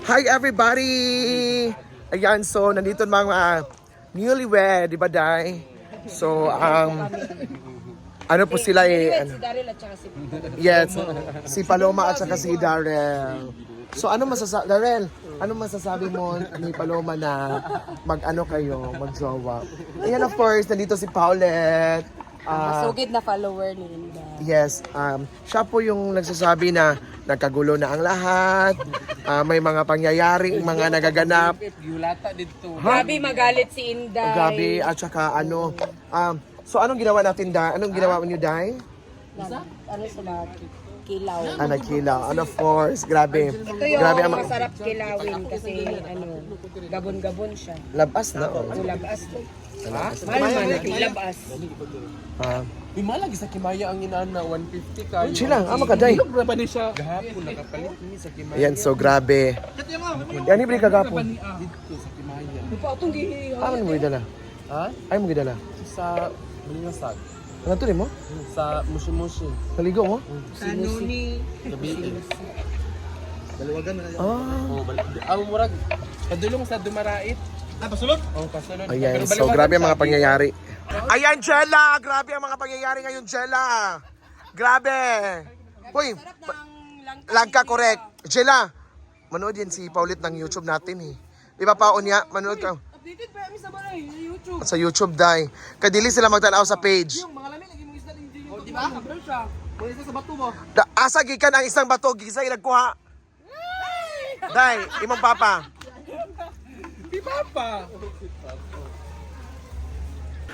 Hi everybody! Ayan, so nandito mga newlywed, di ba, Day? So, ano po sila Si Daryl at saka si yes, si Paloma at saka si Darrell. So, Darrell, ano masasabi mo ni Paloma na mag-ano kayo, mag-jowa? Ayan, of course, nandito si Paulette. masugid na follower ni Linda. Yes, siya po yung nagsasabi na nagkagulo na ang lahat. May mga pangyayaring mga nagaganap. Yulata dito. Grabe magalit si Inday. Gabi at saka ano. So anong ginawa natin, da? Anong ginawa niyo, Day? Ano sila? Kilaw. Nagkilaw. And of course, grabe. Ito yung Grabe masarap kilawin kasi gabon-gabon siya. labas na. Oh. Labas. Mahal labas. Di malagi sa Kimaya ang inana 150 kayo. Sila, makaday. Ilog na ba ni siya? Gahapon nakapalit ni sa Kimaya. Ayan, so grabe. Yan, ibig kagapon. Dito sa Kimaya. Di pa itong Ano mo gidala? Ha? Ay mo gidala? Sa Malingasag. Ano to mo? Sa Mushi-Mushi. Naligo mo? ano ni Gabi. Ah. Oh, balik. Ang murag padulong sa Dumarait. Pasulod? Oh, pasulod. Ayan, Pero so baliwagan grabe ang mga sa- pangyayari. Ayan, Jella! Grabe ang mga pangyayari ngayon, Jella! Grabe! Uy, langka, correct. Jella, manood yan si Paulit ng YouTube natin eh. Di ba, Paon niya? Manood ka. Updated pa kami sa balay sa YouTube. Sa YouTube, Day. Kadili sila magtanaw sa page. Yung mga lamin lagi mo isda din YouTube. Di ba? Kabro siya. Wala isa sa bato mo. Asa gikan ang isang bato, gisa ilagkuha. Day, imong papa. Di Papa.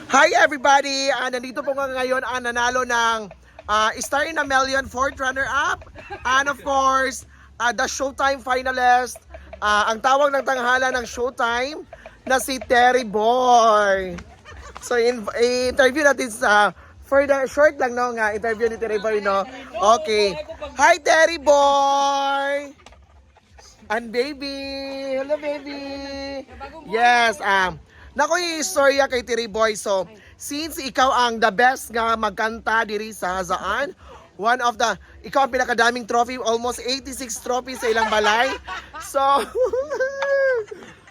Hi everybody! Nandito po nga ngayon ang nanalo ng Star in a Million 4th runner-up. And of course, the Showtime finalist. Ang tawag ng tanghala ng Showtime na si Terry Boy. So, interview natin sa for the short lang no nga interview ni Terry Boy no. Okay. Hi Terry Boy. And baby. Hello baby. Yes, nako yung istorya kay Terry Boy. So, since ikaw ang the best nga magkanta diri sa Hazaan, one of the, ikaw ang pinakadaming trophy, almost 86 trophies sa ilang balay. So,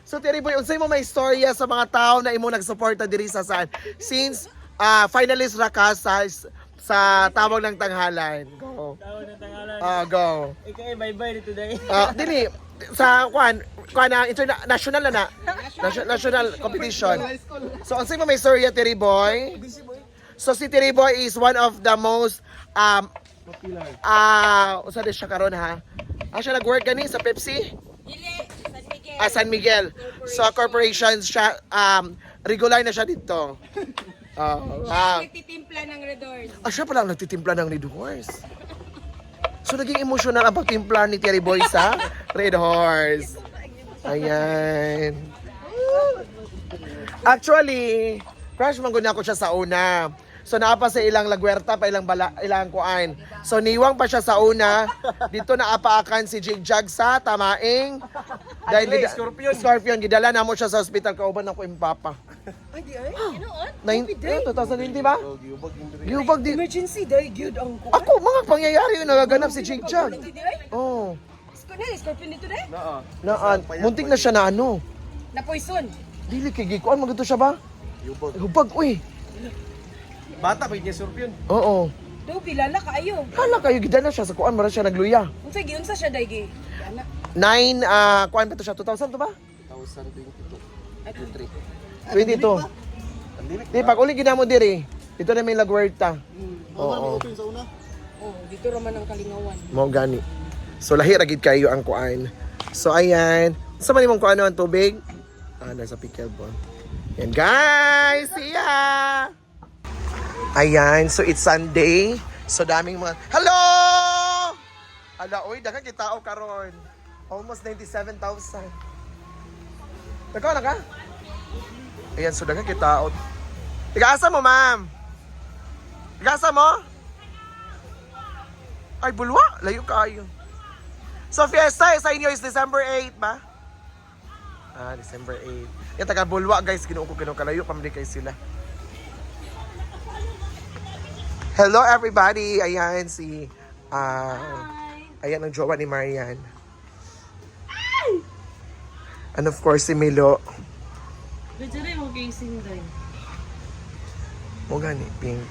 so Terry Boy, unsay mo may istorya sa mga tao na imo nagsuporta diri sa Hazaan? Since finalist ra ka sa tawag ng tanghalan. Go. Tawag ng tanghalan. Go. Ikaw ay bye-bye dito dahil. Dili, sa na international na national competition. So unsay mo may story Terry Boy? So si Terry Boy is one of the most usa di siya karon ha. Siya nag-work gani sa Pepsi? Dili, San Miguel. San Miguel. So corporation siya regular na siya dito. Nagtitimpla ng Red Doors. Siya pala ang nagtitimpla ng Red Horse. So naging emotional ang pagtimpla ni Terry Boy sa Red Horse. Ayan. Actually, crush man gud ako siya sa una. So naapa sa ilang lagwerta pa ilang kuan. So niwang pa siya sa una. Dito naapaakan si Jigjag sa Tamaing. Dahil Scorpion gidala namo siya sa ospital kauban ako yung papa. Ay, di ay. Ginoon? 2020 ba? Giubag di. Emergency, dahil gyud ang kuha. Ako mga pangyayari yung nagaganap si Jigjag. Di ay? Oh. Scorpion dito dahil? Naan, muntik na siya na ano. Na poison. Dili kay gikuan magito siya ba? Hubag uy. Bata pa yung Scorpion. Oo. Do pilala kaayo. Hala kayo gidala siya sa kuan mara siya nagluya. Unsay giunsa siya daygi? 9 kuan pa to siya 2000 to ba? 2022. 22. Di pag uli ginamo diri. Dito na may lagwerta. Oo. Oh, dito raman ang kalingawan. Mo gani. So lahi ra gid kayo ang kuan. So ayan. Sa man imong kuan ang tubig? Nasa pickleball. Yan guys, see ya! Ayan, so it's Sunday. So daming mga... Hello! Ala, oy, daghang kitao karon. Almost 97,000. Nagkaw na ka? Ayan, so daghang kitao. Tigaasa mo, ma'am? Tigaasa mo? Ay, bulwa. Layo kayo. So, fiesta sa inyo is December 8 ba? December 8. Yung taga Bulwa, guys, kalayo pa kay sila. Hello everybody! Ayan si... ayan ang jowa ni Marian. And of course, si Milo. Medyo rin mo casing din. Mo gani, pink.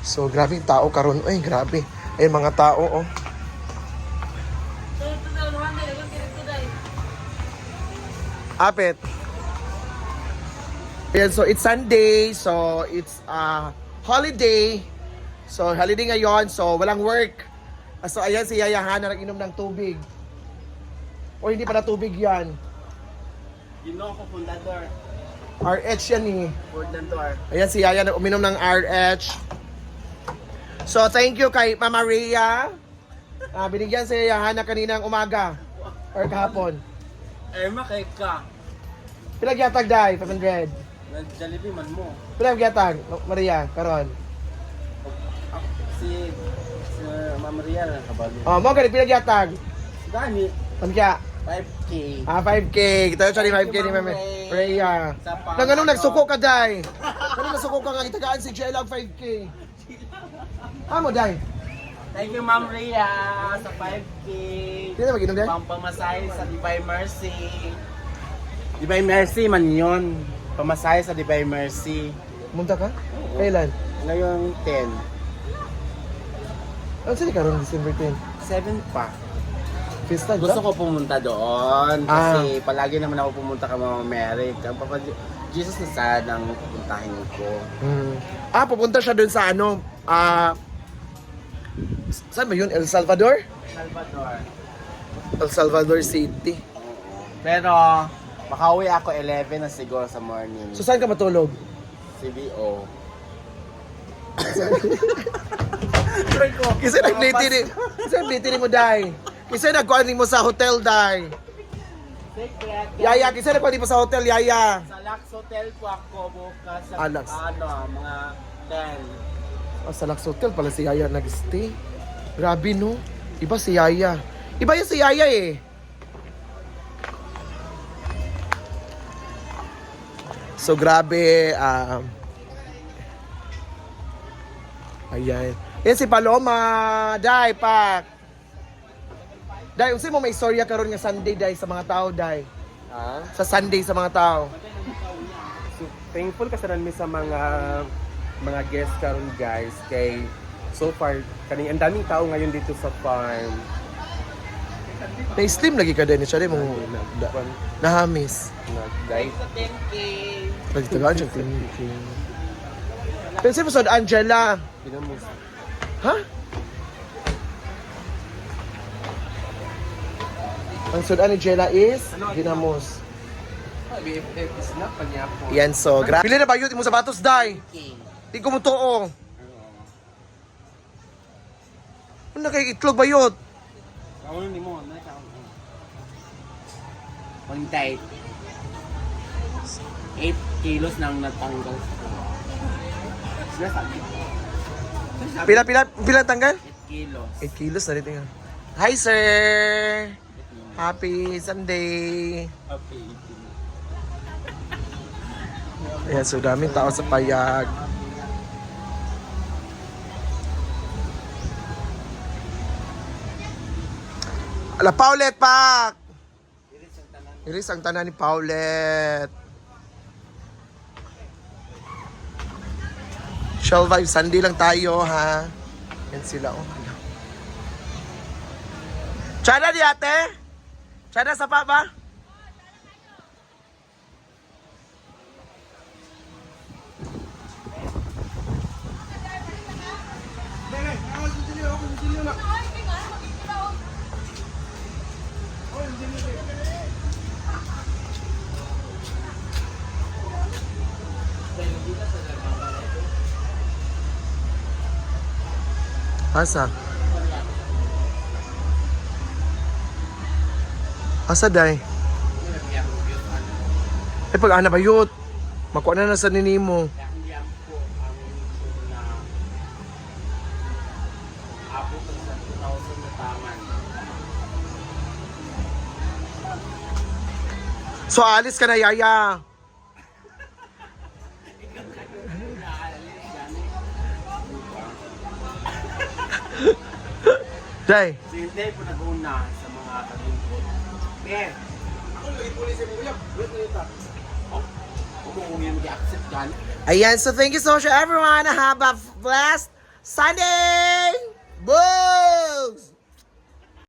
So, grabe yung tao karon. Ay, grabe. Ay, mga tao, oh. Apit. Ayan, so it's Sunday. So, it's holiday. So, holiday ngayon. So, walang work. So, ayan si Yaya Hana nag-inom ng tubig. O, hindi pala tubig yan. Gino ko fundador. RH yan eh. Fundador. Ayan si Yaya uminom ng RH. So, thank you kay Mama Rhea. Binigyan si Yaya Hana kaninang umaga. Or kahapon. Makay ka. Pilagyatag dai, 500. Nag-Jollibee man mo. Pilagyatag, Maria, karon. Si Mama Rial nakabalo. Oh, mo gani pilagyatag. Gani, Ano kaya? 5K. 5K. Kita yung sorry, 5K ni Mama Rhea. Nang anong nagsuko ka, Day? Anong nagsuko ka nga, itagaan si Jellag 5K. Amo, Day? Thank you, Ma'am Rhea, sa 5K. Hindi na mag-inom, Day? Pampamasahe sa Divine Mercy. Divine Mercy man yun. Pamasahe sa Divine Mercy. Munta ka? Kailan? Ngayong 10. Ano sila karon December 10? 7 pa. Fiesta, di Gusto ba? ko pumunta doon kasi palagi naman ako pumunta kay Mama Mary. Papa Jesus na sanang pupuntahin ko. Pupunta siya dun sa ano, saan ba yun? El Salvador? Salvador. El Salvador City. Pero makauwi ako 11 na siguro sa morning. So saan ka matulog? CBO. Kasi nag-play mo, Day. Kasi nagkuhan mo sa hotel, Day. Secret. Yaya, kasi nagkuhan mo sa hotel, Yaya. Sa Lux Hotel po ako bukas sa Lux. mga 10. Sa Lux Hotel pala si Yaya nag-stay. Grabe, no? Iba si Yaya. Iba yung si Yaya eh. So, grabe. Ayan. Yan si Paloma. Day, pak. Day, unsa mo may istorya karon nga Sunday, Day, sa mga tao, Day? Sa Sunday sa mga tao. So, thankful kasi rin mi sa mga guests karon guys kay so far kaning ang daming tao ngayon dito sa farm. Na-slim lagi ka din siya, Day, mong nahamis. Guys, Sa 10K. Nagtagaan siya, thinking. Pensay mo sa Angela. pinamos. Ha? Ang sudan ni Jella is ginamos. BFF is na panyapo. Yan, so, Pili na ba yun? Mo sa batos, Day? Di ko mo tuong. Ano na kay itlog ba yun? Ano ni mo? One diet. 8 kilos nang natanggal. Sinasabi. Pila tanggal? 8 kilos. 8 kilos na rin. Hi, sir! Happy Sunday! Okay. Ayan, so daming tao sa payag. Ala, Paulet, pak! Iris ang tanan ni Paulet. Shell Vibe, Sunday lang tayo, ha? Yan sila, oh. Chana di ate? Chana sa pa ba? Asa? Asa, Day? Pag ana ba yun? Makuha na sa ninimo. So, alis ka na, Yaya. Day, So yung day po nag-una sa mga kalingkod. Pero, Ayan, so thank you so much everyone. Have a blessed Sunday! Boom!